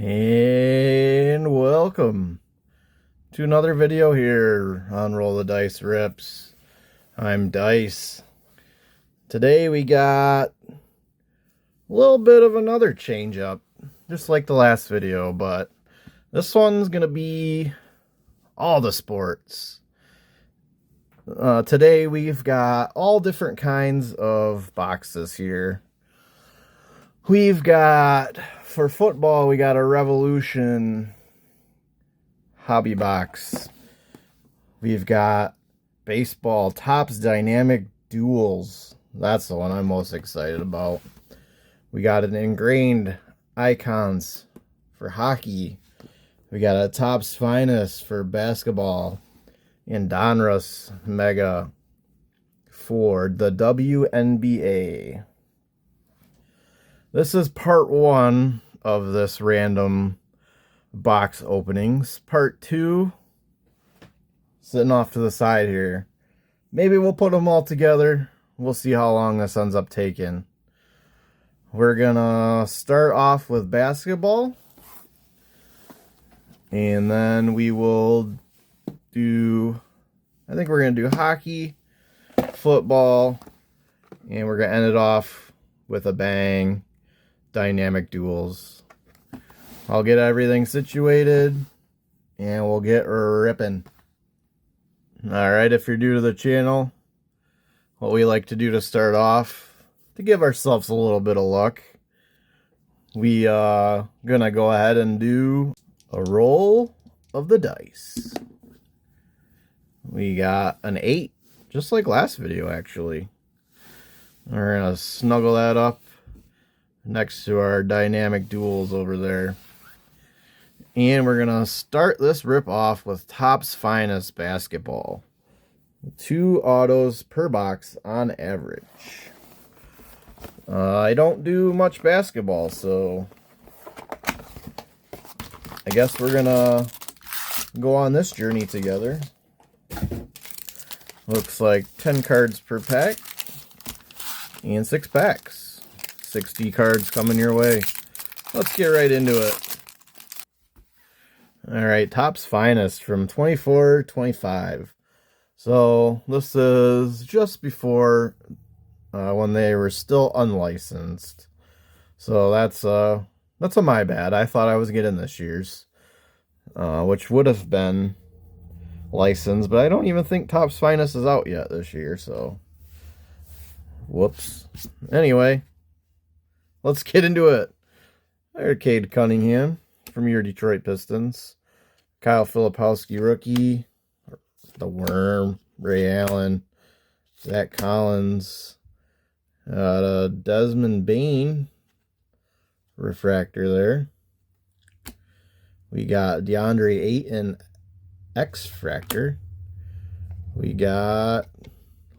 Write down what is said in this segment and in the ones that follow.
And welcome to another video here on Roll the Dice Rips. I'm Dice. Today we got a little bit of another change up, just like the last video, but this one's gonna be all the sports. Today we've got all different kinds of boxes here. We've got, for football, we got a Revolution hobby box. We've got baseball, Topps Dynamic Duels. That's the one I'm most excited about. We got an Ingrained Icons for hockey. We got a Topps Finest for basketball. And Donruss Mega for the WNBA. This is part one of this random box openings. Part two, sitting off to the side here. Maybe we'll put them all together. We'll see how long this ends up taking. We're gonna start off with basketball. And then we will do, I think we're gonna do hockey, football, and we're gonna end it off with a bang. Dynamic Duels. I'll get everything situated and we'll get ripping. Alright, if you're new to the channel, what we like to do to start off, to give ourselves a little bit of luck, we gonna go ahead and do a roll of the dice. We got an 8, just like last video actually. We're gonna snuggle that up next to our Dynamic Duels over there. And we're going to start this rip off with Topps Finest basketball. 2 autos per box on average. I don't do much basketball, so I guess we're going to go on this journey together. Looks like 10 cards per pack and 6 packs. 60 cards coming your way. Let's get right into it. Alright, Topps Finest from 24-25. So this is just before when they were still unlicensed. So that's a my bad. I thought I was getting this year's, which would have been licensed, but I don't even think Topps Finest is out yet this year, so whoops. Anyway, let's get into it. There's Cade Cunningham from your Detroit Pistons. Kyle Filipowski, rookie. The Worm. Ray Allen. Zach Collins. Desmond Bain. Refractor there. We got DeAndre Ayton X-Fractor. We got,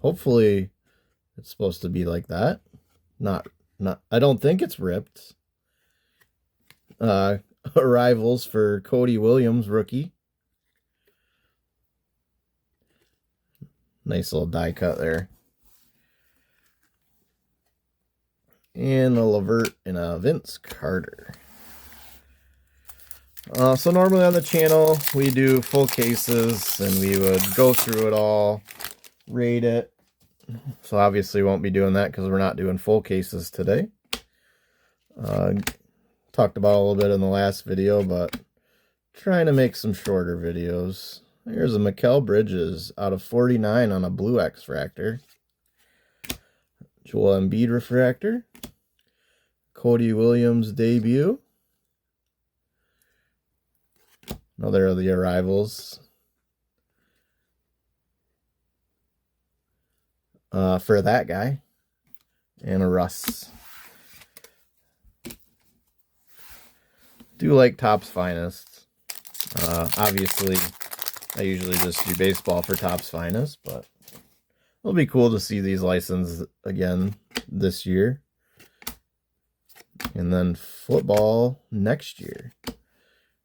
hopefully it's supposed to be like that. Not, I don't think it's ripped. Arrivals for Cody Williams, rookie. Nice little die cut there. And a Levert and a Vince Carter. So normally on the channel, we do full cases, and we would go through it all, rate it. So obviously won't be doing that because we're not doing full cases today. Talked about a little bit in the last video, but trying to make some shorter videos. Here's a Mikal Bridges out of 49 on a blue X-Fractor. Joel Embiid refractor. Cody Williams debut. Another of the arrivals. For that guy. And a Russ. Do like Topps Finest. Obviously, I usually just do baseball for Topps Finest, but it'll be cool to see these licensed again this year. And then football next year.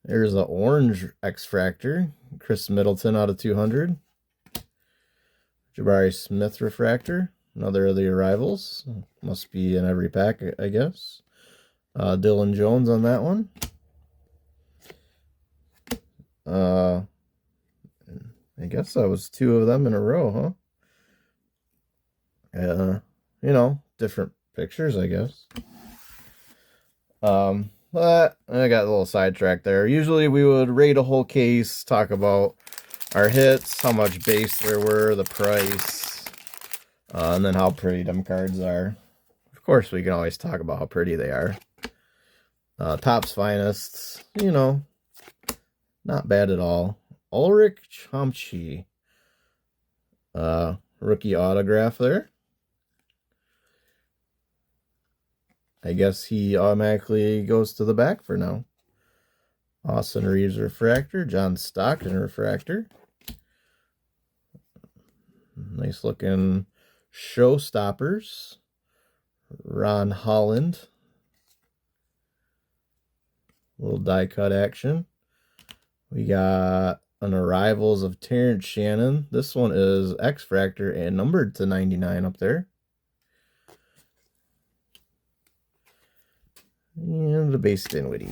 There's an orange X-Fractor. Chris Middleton out of 200. Jabari Smith refractor. Another of the arrivals. Must be in every pack, I guess. Dylan Jones on that one. I guess that was 2 of them in a row, huh? You know, different pictures, I guess. But I got a little sidetracked there. Usually we would rate a whole case, talk about our hits, how much base there were, the price, and then how pretty them cards are. Of course, we can always talk about how pretty they are. Topps Finest, you know, not bad at all. Ulrich Chomchi, rookie autograph there. I guess he automatically goes to the back for now. Austin Reeves refractor, John Stockton refractor. Nice looking Showstoppers. Ron Holland. Little die cut action. We got an Arrivals of Terrence Shannon. This one is X-Fractor and numbered to 99 up there. And the base Dinwiddie.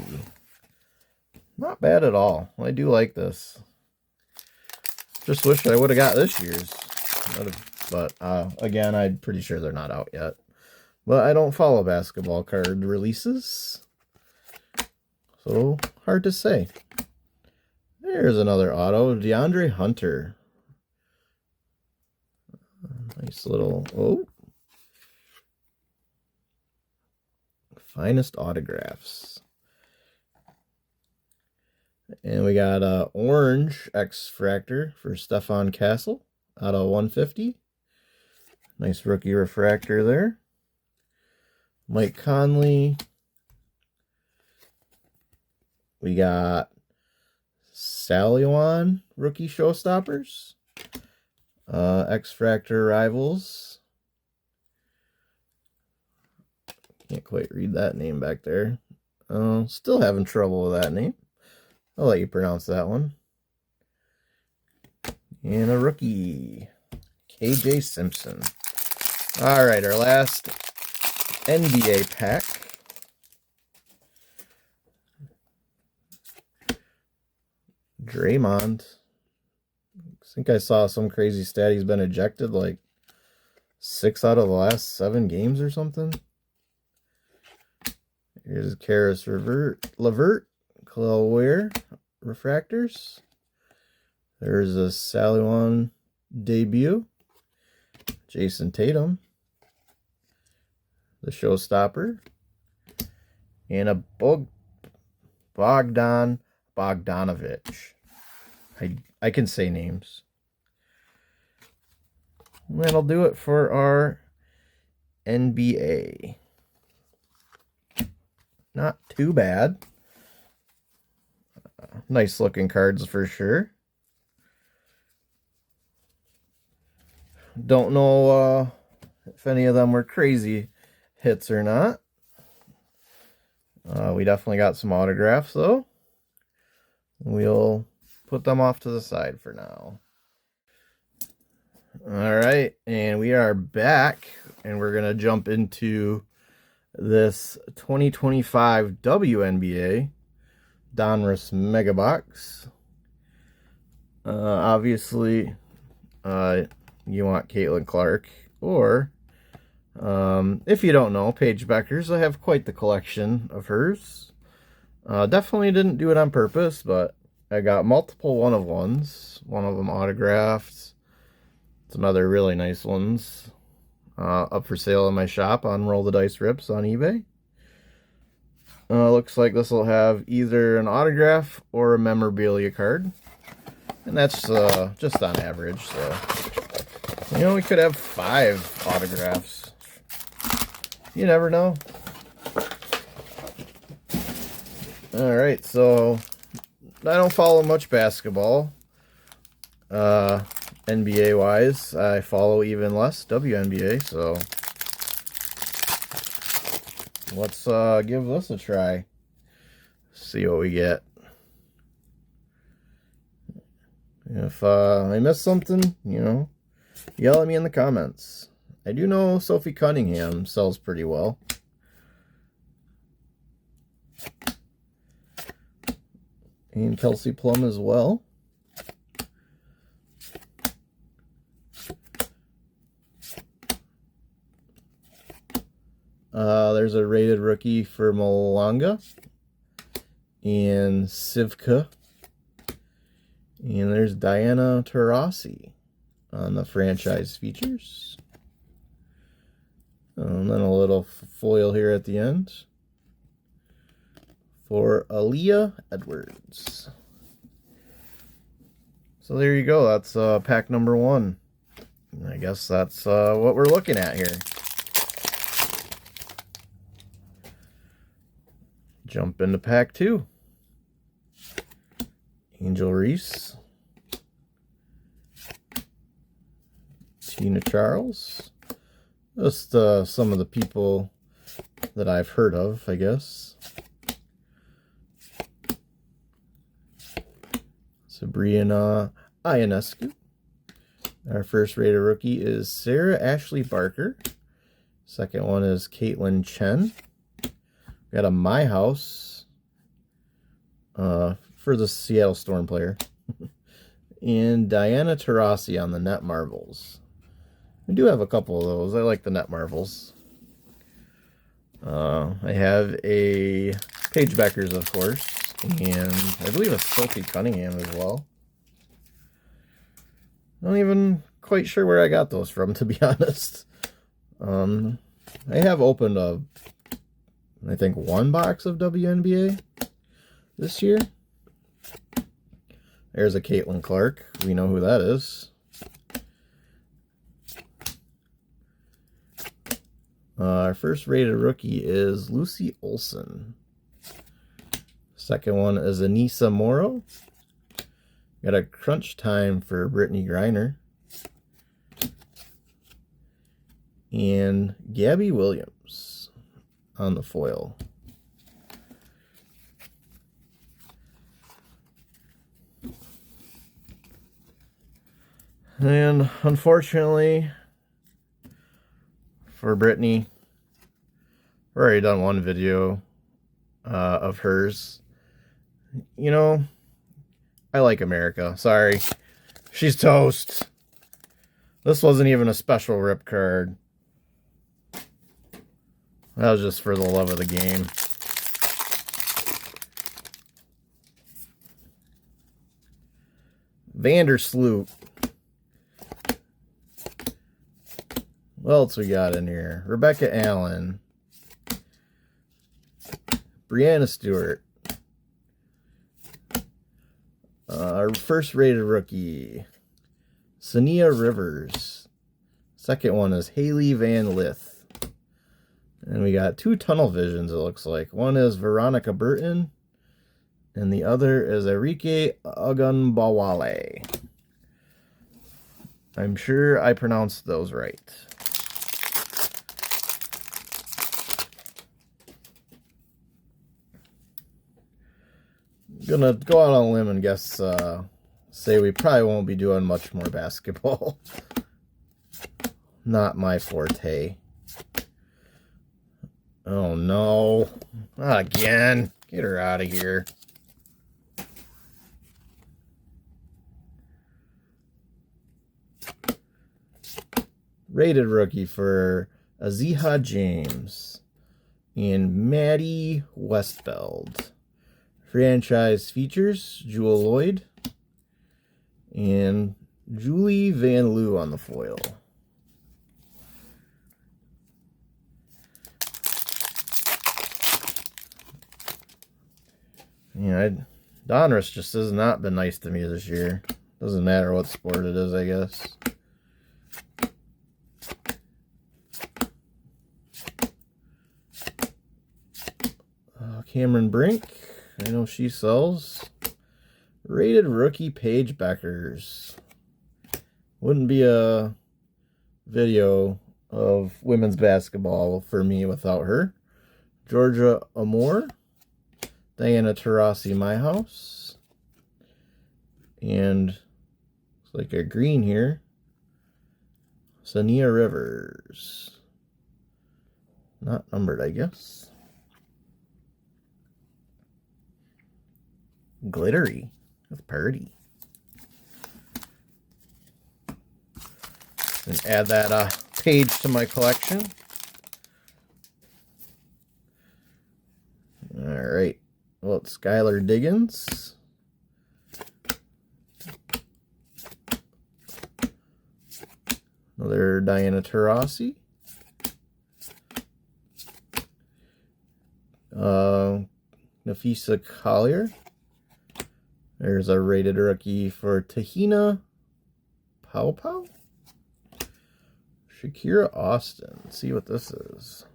Not bad at all. I do like this. Just wish I would have got this year's. But again, I'm pretty sure they're not out yet. But I don't follow basketball card releases. So, hard to say. There's another auto. DeAndre Hunter. Nice little... Oh. Finest autographs. And we got orange X-Fractor for Stefan Castle out of 150. Nice rookie refractor there. Mike Conley. We got Saliwan rookie Showstoppers. X-Fractor Rivals. Can't quite read that name back there. Still having trouble with that name. I'll let you pronounce that one. And a rookie, KJ Simpson. All right, our last NBA pack. Draymond. I think I saw some crazy stat. He's been ejected like 6 out of the last 7 games or something. Here's Karis LeVert, Khalil Ware, refractors. There's a Saliwan debut. Jason Tatum. The Showstopper. And a Bogdan Bogdanovic. I can say names. And that'll do it for our NBA. Not too bad. Nice looking cards for sure. Don't know if any of them were crazy hits or not. We definitely got some autographs though. We'll put them off to the side for now. All right, and we are back, and we're going to jump into this 2025 WNBA Donruss Mega Box. Obviously, you want Caitlin Clark, or if you don't know, Paige Bueckers. I have quite the collection of hers. Definitely didn't do it on purpose, but I got multiple one-of-ones. One of them autographed. Some other really nice ones up for sale in my shop on Roll the Dice Rips on eBay. Looks like this will have either an autograph or a memorabilia card. And that's just on average, so... You know, we could have 5 autographs. You never know. Alright, so... I don't follow much basketball. NBA-wise, I follow even less WNBA, so... Let's give this a try. See what we get. If I missed something, you know, yell at me in the comments. I do know Sophie Cunningham sells pretty well. And Kelsey Plum as well. There's a rated rookie for Malanga and Sivka. And there's Diana Taurasi on the franchise features. And then a little foil here at the end for Aaliyah Edwards. So there you go. That's pack number 1. I guess that's what we're looking at here. Jump into pack 2. Angel Reese. Tina Charles. Just some of the people that I've heard of, I guess. Sabrina Ionescu. Our first rated rookie is Sarah Ashley Barker. Second one is Caitlin Chen. We got a My House for the Seattle Storm player. And Diana Taurasi on the Net Marvels. We do have a couple of those. I like the Net Marvels. I have a Paige Beckers, of course. And I believe a Sophie Cunningham as well. Not even quite sure where I got those from, to be honest. I have opened I think 1 box of WNBA this year. There's a Caitlin Clark. We know who that is. Our first rated rookie is Lucy Olson. Second one is Anissa Morrow. Got a crunch time for Brittany Griner. And Gabby Williams on the foil. And unfortunately for Brittany, we've already done one video of hers. You know, I like America. Sorry. She's toast. This wasn't even a special rip card. That was just for the love of the game. Vandersloot. What else we got in here? Rebecca Allen. Brianna Stewart. Our first rated rookie, Sania Rivers. Second one is Haley Van Lith. And we got 2 tunnel visions, it looks like. One is Veronica Burton, and the other is Enrique Ogunbowale. I'm sure I pronounced those right. Gonna go out on a limb and guess, say we probably won't be doing much more basketball. Not my forte. Oh no. Not again. Get her out of here. Rated rookie for Aziha James and Maddie Westfeld. Franchise features Jewel Lloyd and Julie Van Loo on the foil. Yeah, Donruss just has not been nice to me this year. Doesn't matter what sport it is, I guess. Cameron Brink. I know she sells. Rated rookie Paige Beckers. Wouldn't be a video of women's basketball for me without her. Georgia Amore. Diana Taurasi, My House. And looks like a green here. Sania Rivers. Not numbered, I guess. glittery. That's pretty. And add that page to my collection. Alright. Well, it's Skylar Diggins. Another Diana Taurasi. Nafisa Collier. There's a rated rookie for Tahina Pau. Shakira Austin. Let's see what this is.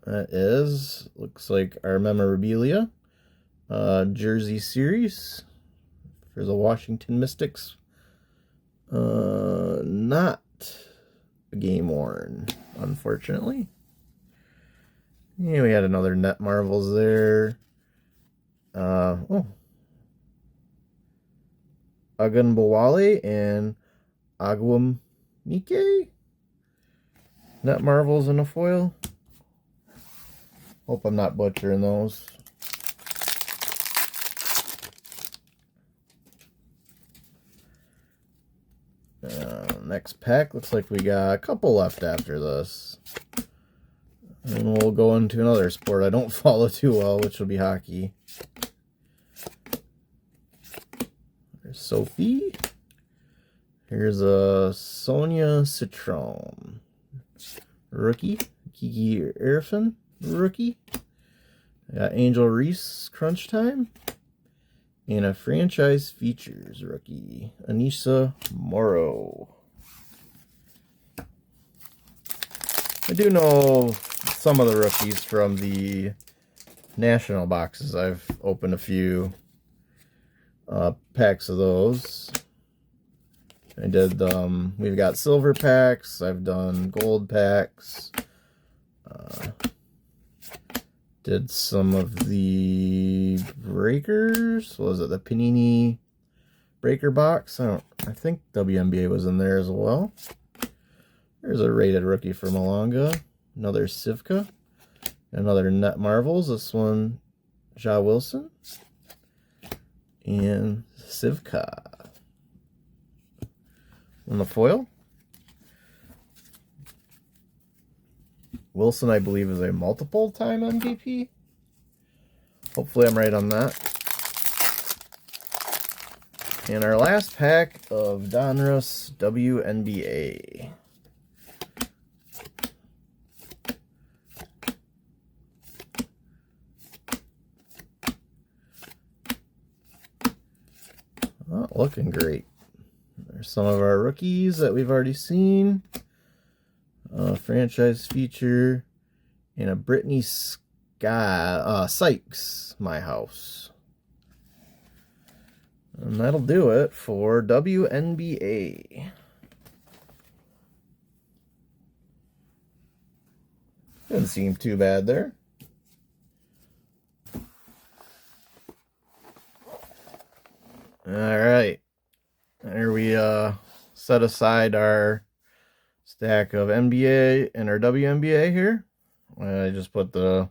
That is, looks like our memorabilia. Jersey series for the Washington Mystics. Not game worn, unfortunately. Yeah, we had another Net Marvels there. Agunbowale and Agwamike. Net Marvels in a foil. Hope I'm not butchering those. Next pack, looks like we got a couple left after this. And we'll go into another sport I don't follow too well, which will be hockey. There's Sophie. Here's a Sonia Citron. Rookie. Kiki Erfin. Rookie. Got Angel Reese Crunch Time. And a franchise features rookie. Anisha Morrow. I do know some of the rookies from the national boxes. I've opened a few packs of those. I did, we've got silver packs. I've done gold packs. Did some of the breakers. What was it? The Panini breaker box. I think WNBA was in there as well. There's a rated rookie for Malanga. Another Sivka. Another Net Marvels. This one, Ja Wilson. And Sivka. On the foil. Wilson, I believe, is a multiple-time MVP. Hopefully I'm right on that. And our last pack of Donruss WNBA. Oh, looking great. There's some of our rookies that we've already seen. Franchise feature and a Brittany Sykes, My House. And that'll do it for WNBA. Didn't seem too bad there. Alright. There we set aside our stack of NBA and our WNBA here. I just put the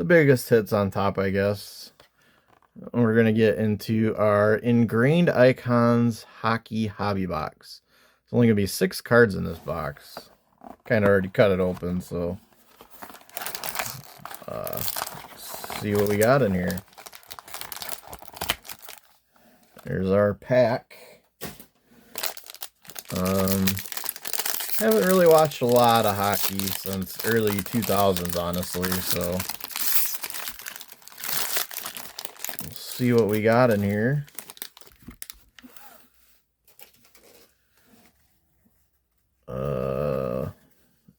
biggest hits on top, I guess. And we're going to get into our Ingrained Icons Hockey Hobby Box. It's only going to be 6 cards in this box. Kind of already cut it open, so see what we got in here. There's our pack. Haven't really watched a lot of hockey since early 2000s, honestly, so we'll see what we got in here.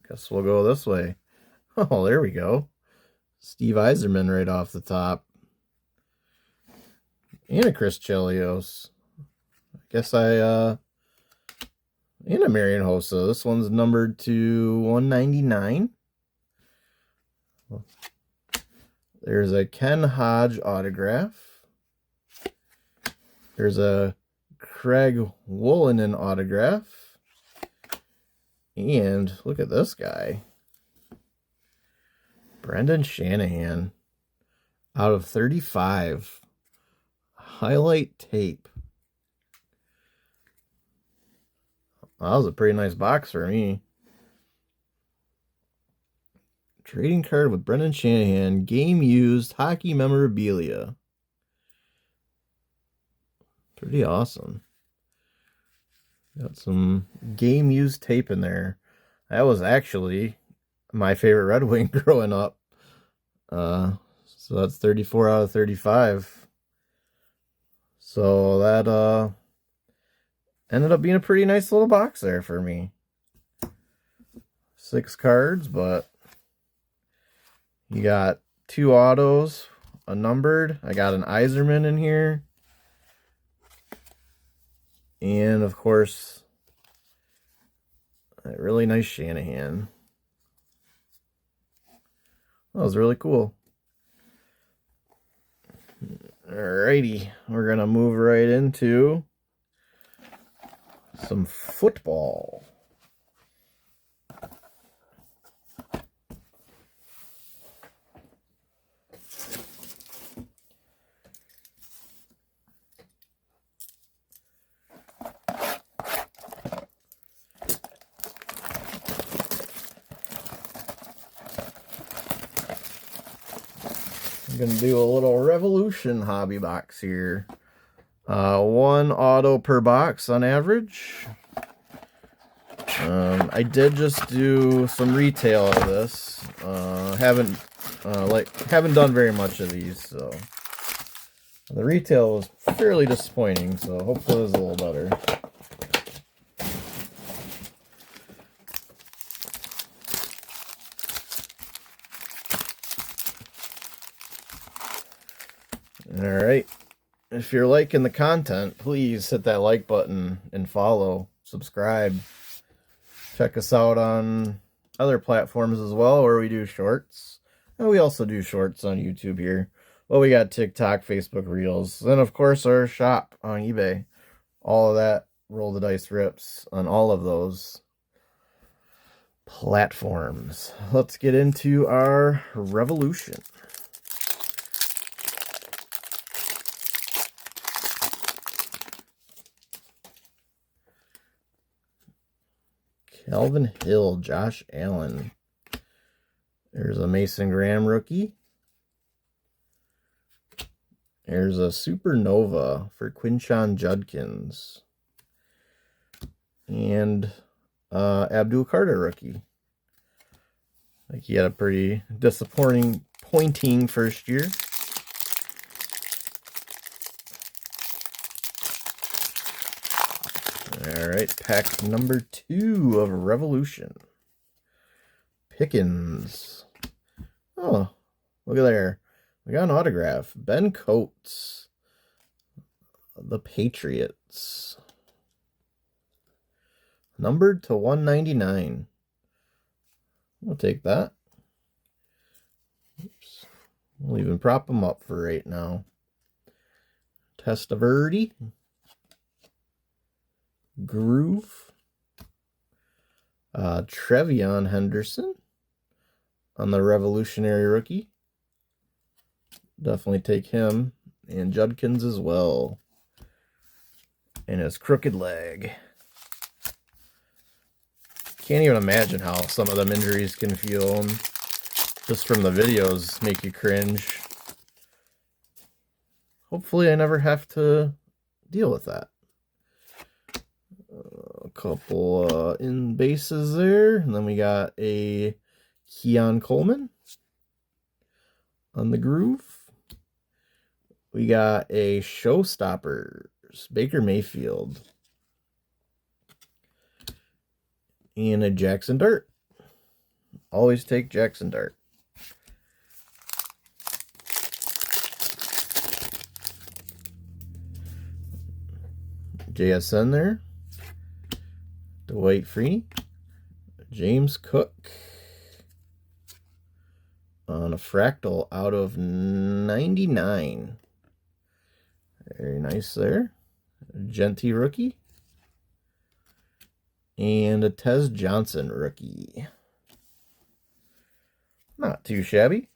Guess we'll go this way. Oh, there we go. Steve Yzerman right off the top. And a Chris Chelios. I guess and a Marian Hossa. This one's numbered to 199. There's a Ken Hodge autograph. There's a Craig Wolanin autograph. And look at this guy. Brendan Shanahan. out of 35. Highlight tape. That was a pretty nice box for me. Trading card with Brendan Shanahan. Game used hockey memorabilia. Pretty awesome. Got some game used tape in there. That was actually my favorite Red Wing growing up. So that's 34 out of 35. So that ended up being a pretty nice little box there for me. 6 cards, but you got 2 autos, a numbered. I got an Yzerman in here. And, of course, a really nice Shanahan. That was really cool. Alrighty, we're going to move right into some football. I'm going to do a little Revolution hobby box here. 1 auto per box on average. I did just do some retail of this. Haven't done very much of these, so the retail was fairly disappointing. So hopefully it was a little better. Alright, if you're liking the content, please hit that like button and follow, subscribe. Check us out on other platforms as well, where we do shorts. And we also do shorts on YouTube here. Well, we got TikTok, Facebook Reels, and of course our shop on eBay. All of that, Roll the Dice Rips on all of those platforms. Let's get into our Revolution. Calvin Hill, Josh Allen. There's a Mason Graham rookie. There's a Supernova for Quinshon Judkins. And Abdul Carter rookie. Like he had a pretty disappointing first year. Alright, pack number 2 of Revolution. Pickens. Oh, look at there. We got an autograph. Ben Coates. The Patriots. Numbered to 199. We'll take that. Oops. We'll even prop them up for right now. Testaverde. Groove. Trevion Henderson on the Revolutionary rookie. Definitely take him. And Judkins as well. And his crooked leg. Can't even imagine how some of them injuries can feel. And just from the videos make you cringe. Hopefully I never have to deal with that. A couple in bases there. And then we got a Keon Coleman on the Groove. We got a Showstoppers, Baker Mayfield. And a Jackson Dart. Always take Jackson Dart. JSN there. Dwight Freeney. James Cook. On a fractal out of 99. Very nice there. Genty rookie. And a Tez Johnson rookie. Not too shabby.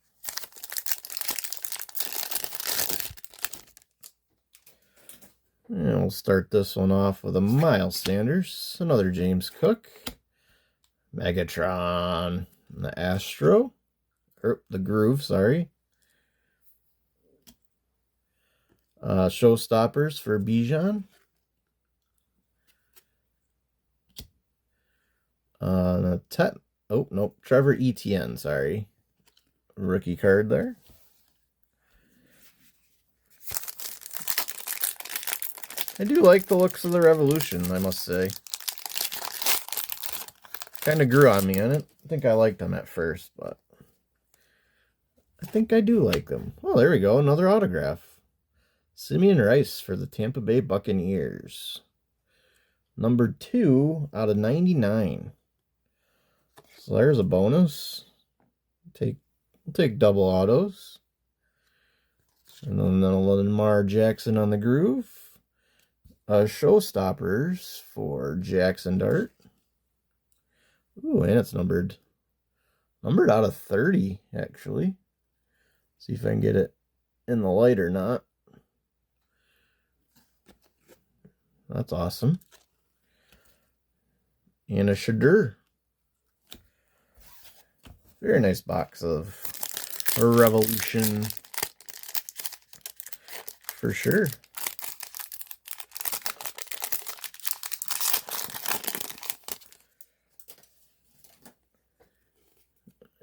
And we'll start this one off with a Miles Sanders, another James Cook, Megatron, the Astro, or the Groove, sorry. Showstoppers for Bijan. Oh, nope, Trevor Etienne, sorry. Rookie card there. I do like the looks of the Revolution, I must say. Kind of grew on me. I didn't think I liked them at first, but I think I do like them. Oh, there we go. Another autograph. Simeon Rice for the Tampa Bay Buccaneers. Number 2 out of 99. So there's a bonus. We'll take double autos. And then Lamar Jackson on the Groove. Showstoppers for Jackson Dart. Ooh, and it's numbered out of 30, actually. See if I can get it in the light or not. That's awesome. And a Shadur. Very nice box of Revolution for sure.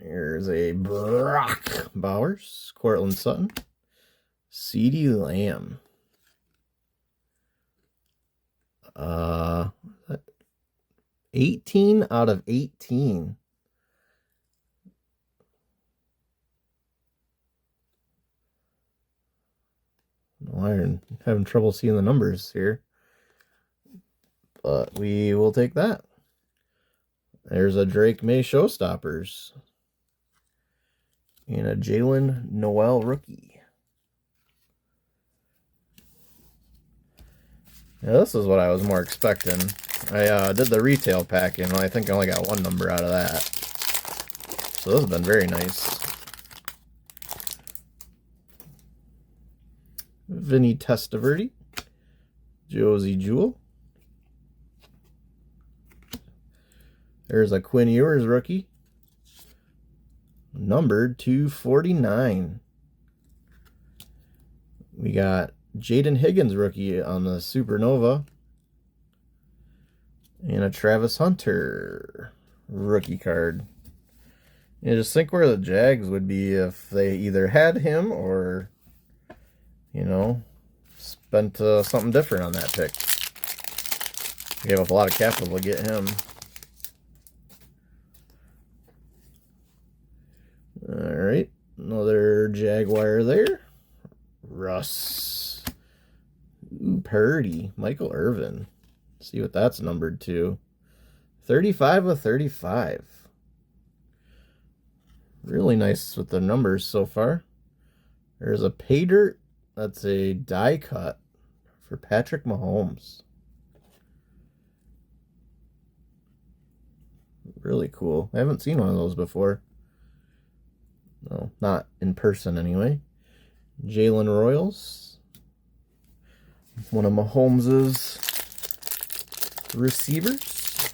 Here's a Brock Bowers, Cortland Sutton, CeeDee Lamb. 18 out of 18. I'm having trouble seeing the numbers here, but we will take that. There's a Drake May Showstoppers and a Jalen Noel rookie. Now, this is what I was more expecting. I did the retail packing, and I think I only got one number out of that. So this has been very nice. Vinny Testaverde, Josie Jewell. There's a Quinn Ewers rookie, numbered 249. We got Jaden Higgins rookie on the Supernova. And a Travis Hunter rookie card. You just think where the Jags would be if they either had him or, you know, spent something different on that pick. Gave up a lot of capital to get him. Alright, another Jaguar there. Russ. Ooh, Purdy. Michael Irvin. See what that's numbered to. 35 of 35. Really nice with the numbers so far. There's a pay dirt. That's a die cut for Patrick Mahomes. Really cool. I haven't seen one of those before. No, not in person anyway. Jalen Royals. One of Mahomes's receivers.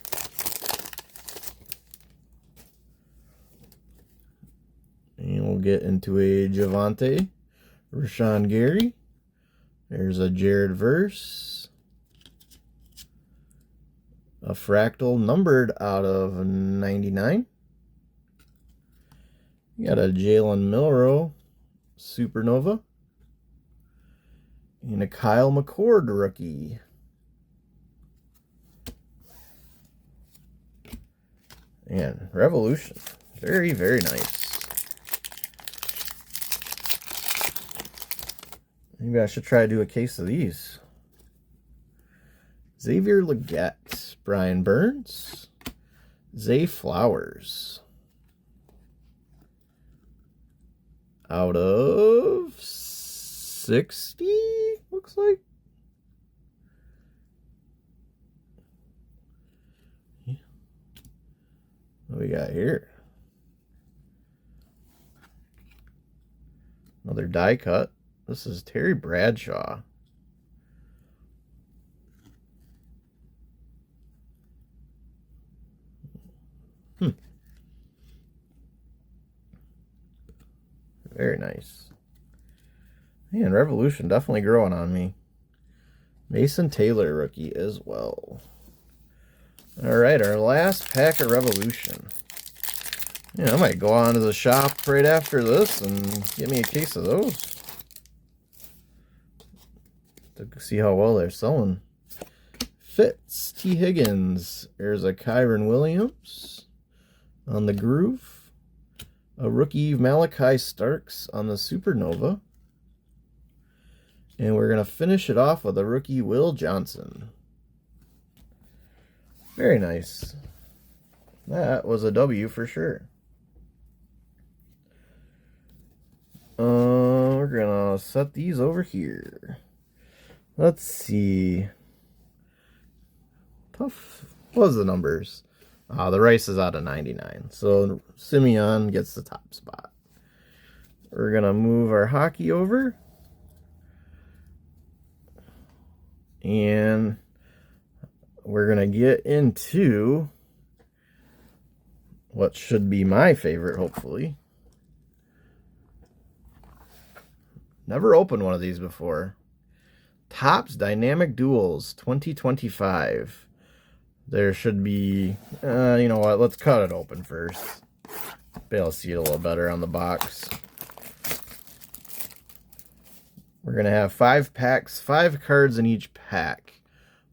And we'll get into a Javonte, Rashawn Gary. There's a Jared Verse. A Fractal numbered out of 99. You got a Jalen Milroe Supernova. And a Kyle McCord rookie. And Revolution. Very, very nice. Maybe I should try to do a case of these. Xavier Legette. Brian Burns. Zay Flowers. Out of 60, looks like. Yeah. What we got here? Another die cut. This is Terry Bradshaw. Very nice. Man, Revolution definitely growing on me. Mason Taylor rookie as well. All right, our last pack of Revolution. Yeah, I might go on to the shop right after this and get me a case of those to see how well they're selling. Fitz, T. Higgins. There's a Kyron Williams on the Groove. A rookie Malachi Starks on the Supernova. And we're going to finish it off with a rookie Will Johnson. Very nice. That was a W for sure. We're going to set these over here. Let's see. Tough. What was the numbers? The Rice is out of 99. So Simeon gets the top spot. We're going to move our hockey over. And we're going to get into what should be my favorite, hopefully. Never opened one of these before. Topps Dynamic Duels 2025. There should be, you know what, let's cut it open first. Be able to see it a little better on the box. We're going to have 5 packs, 5 cards in each pack.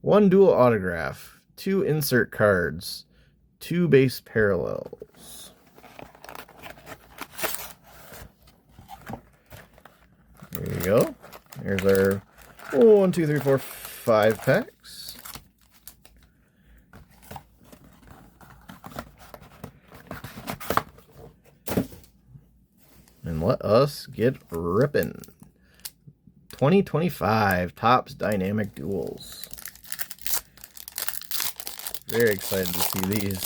1 dual autograph, 2 insert cards, 2 base parallels. There you go. There's our 1, 2, 3, 4, 5 packs. And let us get ripping. 2025 Topps Dynamic Duels. Very excited to see these.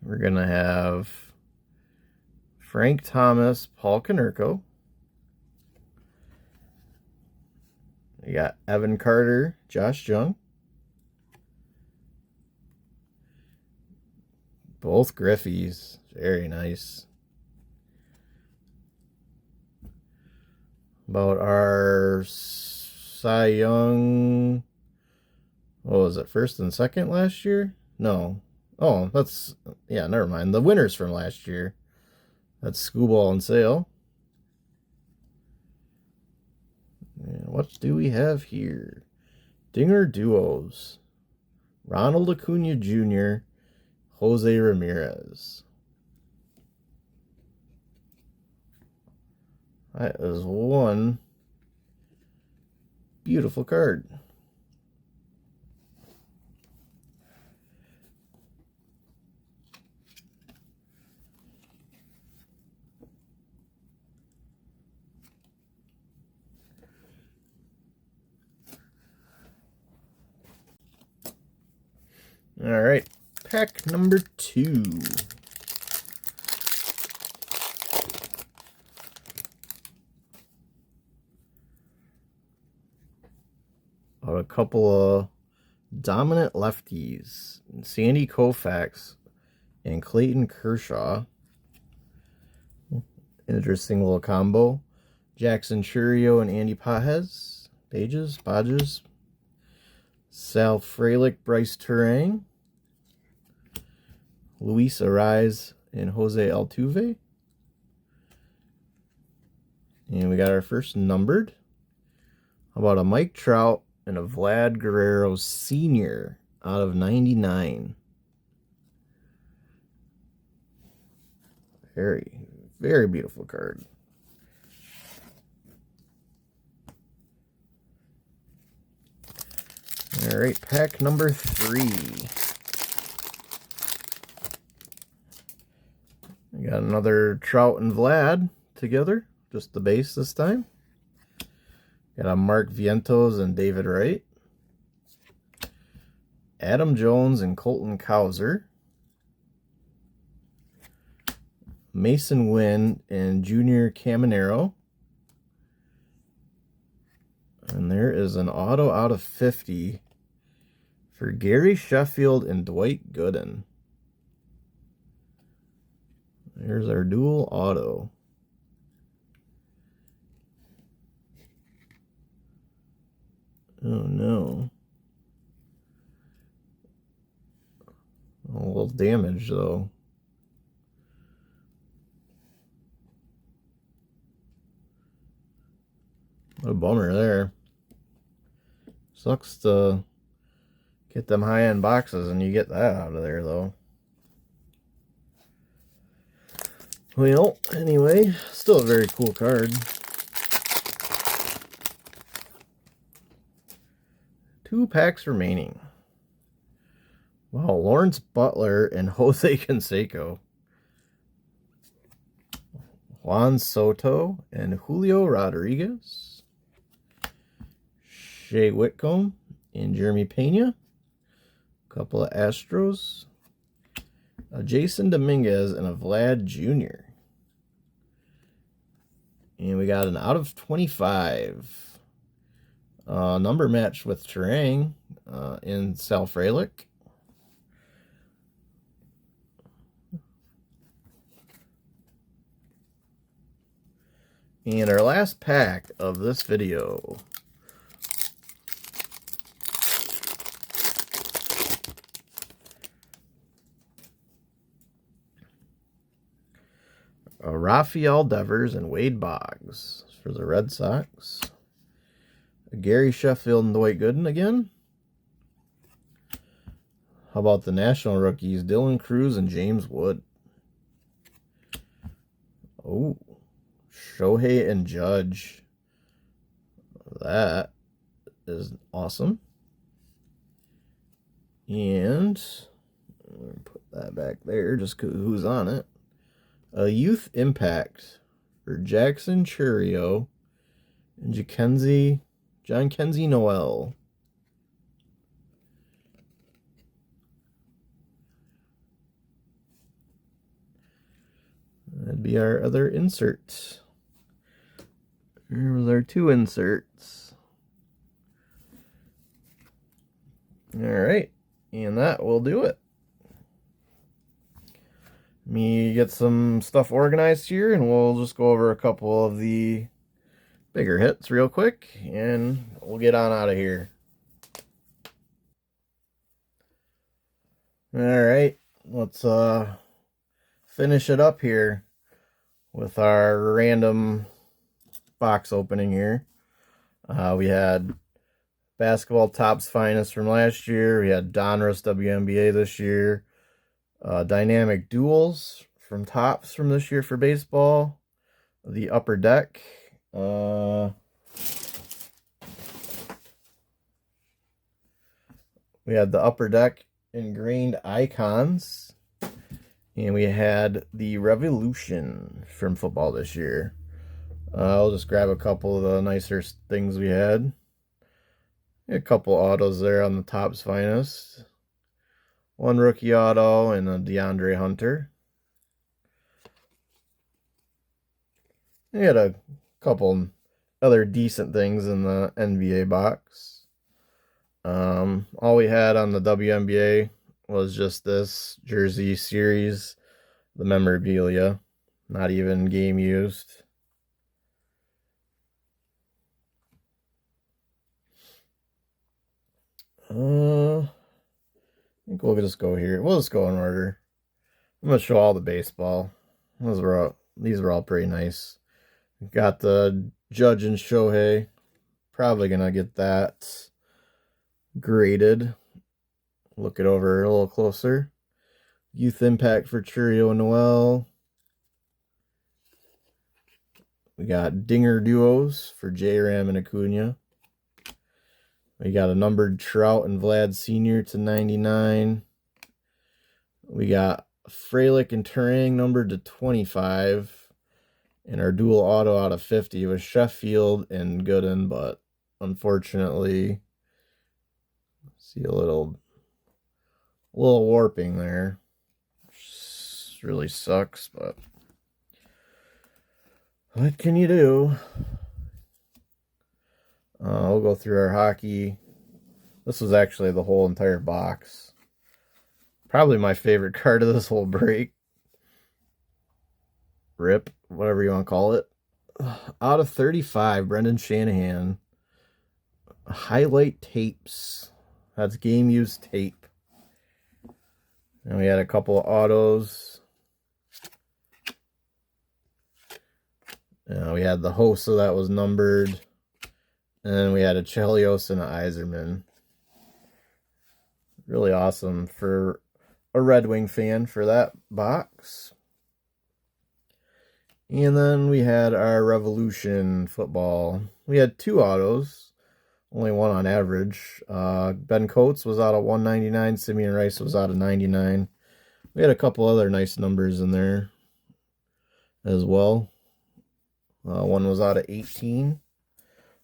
We're going to have Frank Thomas, Paul Konerko. We got Evan Carter, Josh Jung. Both Griffies. Very nice. About our Cy Young, what was it, first and second last year? No. Oh, that's, yeah, never mind. The winners from last year. That's Scooball and Sale. And what do we have here? Dinger Duos. Ronald Acuna Jr., Jose Ramirez. That is one beautiful card. All right, pack number 2. A couple of dominant lefties, Sandy Koufax and Clayton Kershaw. Interesting little combo. Jackson Chourio and Andy Pages. Sal Frelick, Bryce Turang. Luis Arraez and Jose Altuve. And we got our first numbered. How about a Mike Trout and a Vlad Guerrero Sr. out of 99. Very, very beautiful card. All right, pack number 3. We got another Trout and Vlad together, just the base this time. Got a Mark Vientos and David Wright. Adam Jones and Colton Cowser. Mason Wynn and Junior Caminero. And there is an auto out of 50 for Gary Sheffield and Dwight Gooden. There's our dual auto. Oh no. A little damage though. What a bummer there. Sucks to get them high-end boxes and you get that out of there though. Well, anyway, still a very cool card. 2 packs remaining. Wow, Lawrence Butler and Jose Canseco. Juan Soto and Julio Rodriguez. Shea Whitcomb and Jeremy Pena. A couple of Astros. A Jason Dominguez and a Vlad Jr. And we got an out of 25. Number match with Terang in Sal Frelick. And our last pack of this video. Rafael Devers and Wade Boggs for the Red Sox. Gary Sheffield and Dwight Gooden again. How about the national rookies, Dylan Cruz and James Wood? Oh, Shohei and Judge. That is awesome. And put that back there just because who's on it. A youth impact for Jackson Chourio and John Kenzie Noel. That'd be our other insert. Here was our 2 inserts. Alright, and that will do it. Let me get some stuff organized here, and we'll just go over a couple of the bigger hits real quick, and we'll get on out of here. Alright, let's finish it up here with our random box opening here. We had Basketball Topps Finest from last year. We had Donruss WNBA this year. Dynamic Duels from Topps from this year for baseball. The Upper Deck. We had the Upper Deck Ingrained Icons. And we had the Revolution from football this year. I'll just grab a couple of the nicer things we had. A couple autos there on the Topps Finest. 1 rookie auto and a DeAndre Hunter. We had a couple other decent things in the NBA box. All we had on the WNBA was just this jersey series, the memorabilia, not even game used. I think we'll just go here. We'll just go in order. I'm gonna show all the baseball. These were all pretty nice. Got the Judge and Shohei. Probably gonna get that graded. Look it over a little closer. Youth Impact for Chourio and Noel. We got Dinger Duos for J-Ram and Acuna. We got a numbered Trout and Vlad Sr. to 99. We got Frelick and Terang numbered to 25. And our dual auto out of 50 was Sheffield and Gooden, but unfortunately, see a little warping there. Which really sucks, but what can you do? We'll go through our hockey. This was actually the whole entire box. Probably my favorite card of this whole break. Rip, whatever you want to call it. Out of 35, Brendan Shanahan. Highlight tapes. That's game used tape. And we had a couple of autos. We had the Hossa that was numbered. And then we had a Chelios and an Yzerman. Really awesome for a Red Wing fan for that box. And then we had our Revolution football. We had 2 autos. Only 1 on average. Ben Coates was out of 199. Simeon Rice was out of 99. We had a couple other nice numbers in there as well. One was out of 18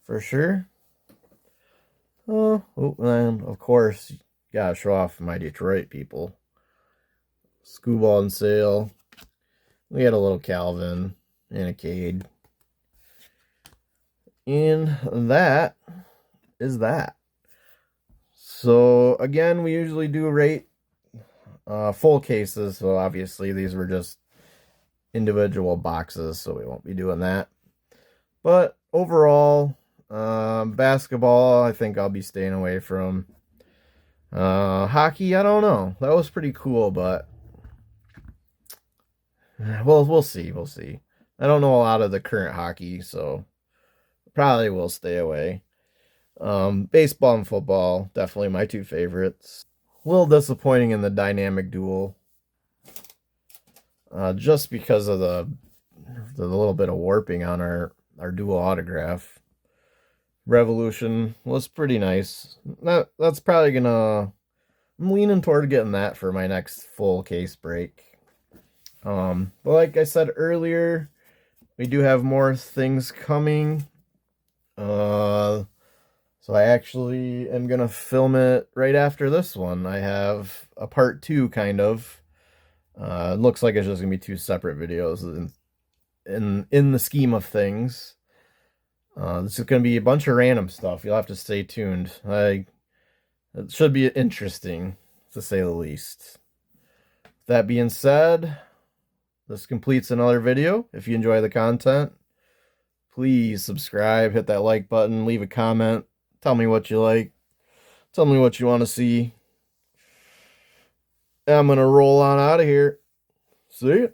for sure. And of course, gotta show off my Detroit people. Skubal and Sale. We had a little Calvin and a Cade. And that is that. So again, we usually do rate full cases, so obviously these were just individual boxes, so we won't be doing that. But overall, basketball, I think I'll be staying away from. Hockey, I don't know. That was pretty cool, but well, we'll see. We'll see. I don't know a lot of the current hockey, so probably will stay away. Baseball and football, definitely my 2 favorites. A little disappointing in the dynamic duel. Just because of the little bit of warping on our dual autograph. Revolution was pretty nice. That's probably gonna... I'm leaning toward getting that for my next full case break. But like I said earlier, we do have more things coming. So I actually am going to film it right after this one. I have a part 2, kind of. It looks like it's just going to be 2 separate videos in the scheme of things. This is going to be a bunch of random stuff. You'll have to stay tuned. It should be interesting, to say the least. That being said, this completes another video. If you enjoy the content, please subscribe, hit that like button, leave a comment. Tell me what you like. Tell me what you want to see. I'm going to roll on out of here. See ya.